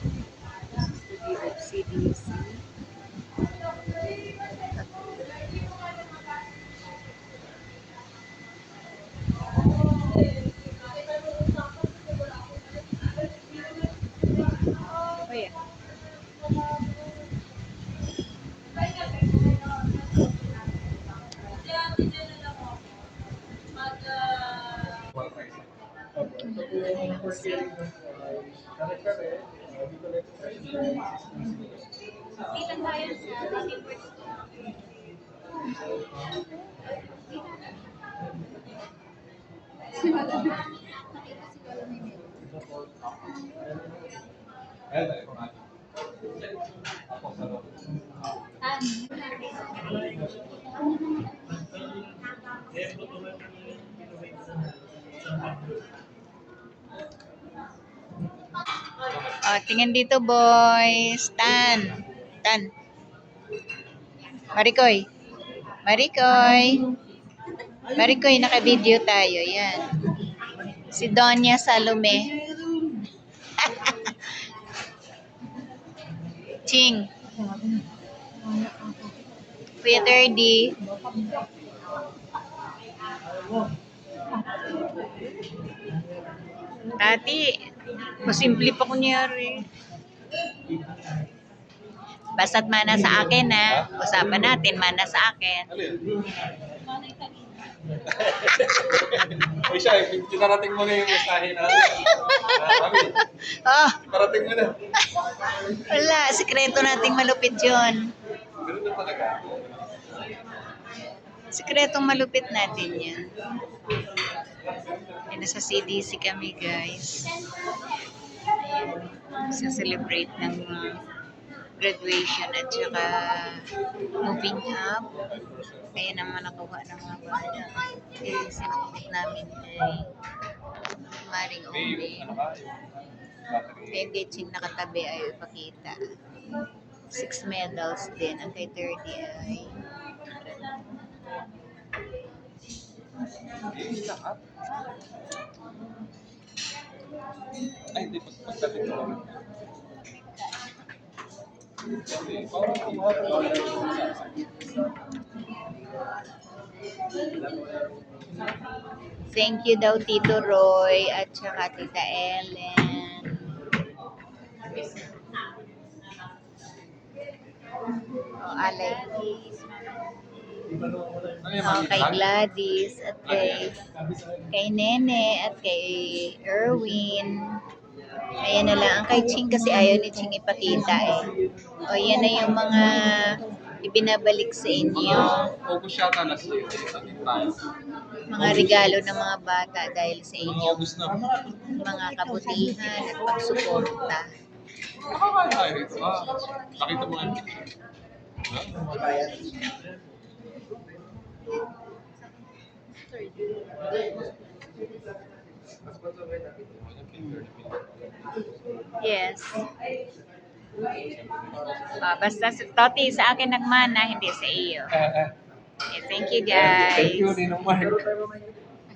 Studio of CDC. Oh yeah. Oh, tingin dito, boys. Tan. Tan. Marikoy. Marikoy. Marikoy, naka-video tayo. Yan. Si Donya Salome. Ching. Kuya Terdy. Tati. Masimple pa kunyari. Basta't mana sa akin, ha. Usapan natin, mana sa akin. Uy, siya, pinarating mo na yung mensahe natin. Oh, Parating mo na. wala. Sikreto nating malupit yun. Ganun na talaga. Sikretong malupit natin yan. Ay, nasa CDC kami, guys. Sa celebrate ng graduation at saka moving up. Kaya naman nakuha ng mga bata. Eh, sinukot namin ay Maring Ome. Kaya Gitching nakatabi ay ipakita. 6 medals din. Ang kay 30 ay Ay, hindi. Pagdating ko. thank you daw Tito Roy at saka Tita Ellen. O, alay. O, kay Gladys at kay Nene at kay Erwin. Ayan na lang. Ang kay Ching kasi ayaw ni Ching ipakita eh. O, yan na yung mga ibinabalik sa inyo. August yata last year. Tayo. Mga regalo ng mga bata dahil sa inyo. August na. Mga kabutihan at pagsuporta. Nakakain tayo rito. Nakita mo yung picture. Yes. Basta Toti, sa akin nagmana, hindi sa iyo. Okay, thank you guys. Thank you, Ninong Mark.